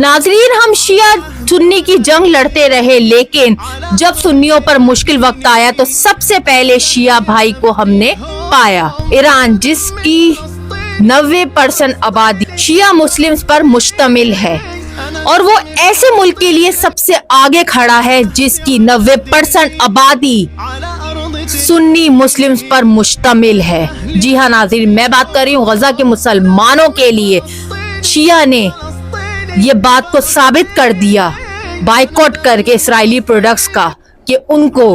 नाजरीन, हम शिया सुन्नी की जंग लड़ते रहे, लेकिन जब सुन्नियों पर मुश्किल वक्त आया तो सबसे पहले शिया भाई को हमने पाया। ईरान, जिसकी 90% आबादी शिया मुस्लिम्स पर मुश्तमिल है, और वो ऐसे मुल्क के लिए सबसे आगे खड़ा है जिसकी 90% आबादी सुन्नी मुस्लिम्स पर मुश्तमिल है। जी हाँ नाज़रीन, मैं बात कर रही हूँ गजा के मुसलमानों के लिए। शिया ने ये बात को साबित कर दिया बाइकॉट करके इसराइली प्रोडक्ट्स का कि उनको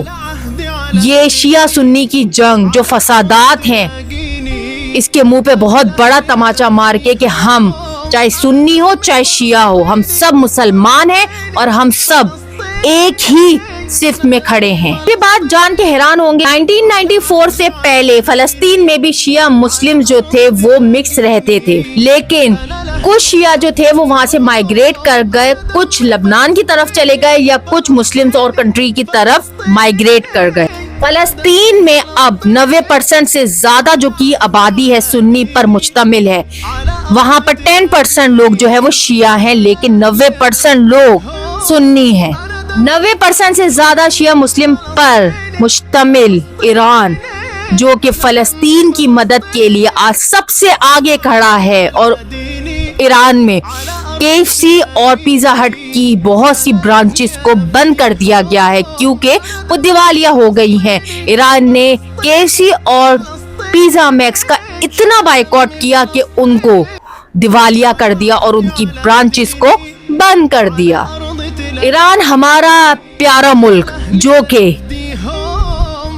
ये शिया सुन्नी की जंग जो फसादात हैं, इसके मुंह पे बहुत बड़ा तमाचा मार के कि हम चाहे सुन्नी हो चाहे शिया हो, हम सब मुसलमान हैं और हम सब एक ही सिर्फ में खड़े हैं। ये बात जान के हैरान होंगे, 1994 से पहले फलस्तीन में भी शिया मुस्लिम जो थे वो मिक्स रहते थे, लेकिन कुछ शिया जो थे वो वहां से माइग्रेट कर गए, कुछ लबनान की तरफ चले गए या कुछ मुस्लिम्स और कंट्री की तरफ माइग्रेट कर गए। फलस्तीन में अब 90% से ज्यादा जो की आबादी है सुन्नी पर मुश्तमिल है। वहां पर 10% लोग जो है वो शिया हैं, लेकिन 90% लोग सुन्नी हैं। 90% से ज्यादा शिया मुस्लिम पर मुश्तमिल ईरान, जो कि फलस्तीन की मदद के लिए आज सबसे आगे खड़ा है, और ईरान में KFC और पिज़्ज़ा हट की बहुत सी ब्रांचेस को बंद कर दिया गया है क्योंकि वो दिवालिया हो गई हैं। ईरान ने KFC और पिज़्ज़ा मैक्स का इतना बाइकॉट किया कि उनको दिवालिया कर दिया और उनकी ब्रांचेस को बंद कर दिया। ईरान हमारा प्यारा मुल्क जो कि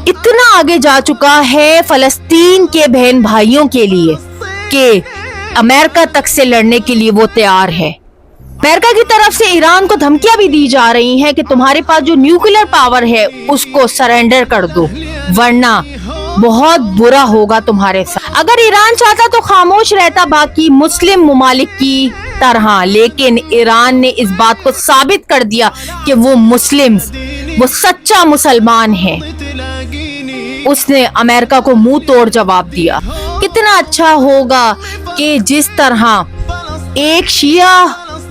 इतना आगे जा चुका है फलस्तीन के बहन भाइयों के लिए कि अमेरिका तक से लड़ने के लिए वो तैयार है। अमेरिका की तरफ से ईरान को धमकियां भी दी जा रही हैं कि तुम्हारे पास जो न्यूक्लियर पावर है उसको सरेंडर कर दो, वरना बहुत बुरा होगा तुम्हारे साथ। अगर ईरान चाहता तो खामोश रहता बाकी मुस्लिम मुमालिक की तरह, लेकिन ईरान ने इस बात को साबित कर दिया कि वो मुस्लिम्स, वो सच्चा मुसलमान है। उसने अमेरिका को मुंह तोड़ जवाब दिया। कितना अच्छा होगा कि जिस तरह एक शिया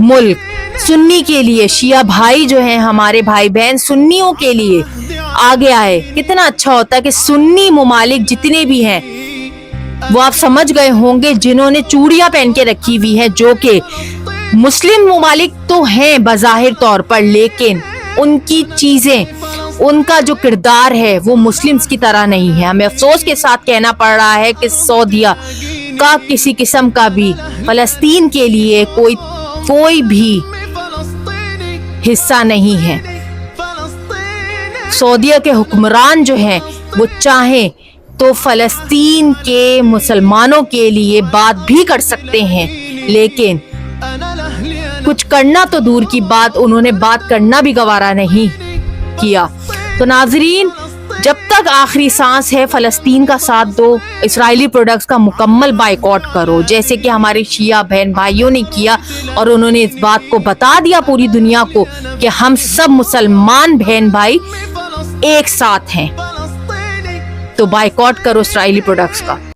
मुल्क सुन्नी के लिए, शिया भाई जो हैं हमारे भाई बहन सुन्नियों के लिए आगे आए, कितना अच्छा होता है कि सुन्नी मुमालिक जितने भी हैं वो आप समझ गए होंगे जिन्होंने चूड़ियां पहन के रखी हुई है, जो कि मुस्लिम मुमालिक तो हैं बज़ाहिर तौर पर, लेकिन उनकी चीजें, उनका जो किरदार है वो मुस्लिम्स की तरह नहीं है। हमें अफसोस के साथ कहना पड़ रहा है कि सऊदीया का किसी किस्म का भी फलस्तीन के लिए कोई भी हिस्सा नहीं है। सऊदीया के हुक्मरान जो हैं वो चाहें तो फलस्तीन के मुसलमानों के लिए बात भी कर सकते हैं, लेकिन कुछ करना तो दूर की बात, उन्होंने बात करना भी गवारा नहीं किया। तो नाजरीन, जब तक आखिरी सांस है फलस्तीन का साथ दो, इस्राएली प्रोडक्ट्स का मुकम्मल बाइकॉट करो, जैसे कि हमारे शिया बहन भाइयों ने किया, और उन्होंने इस बात को बता दिया पूरी दुनिया को कि हम सब मुसलमान बहन भाई एक साथ हैं। तो बाइकॉट करो इस्राएली प्रोडक्ट्स का।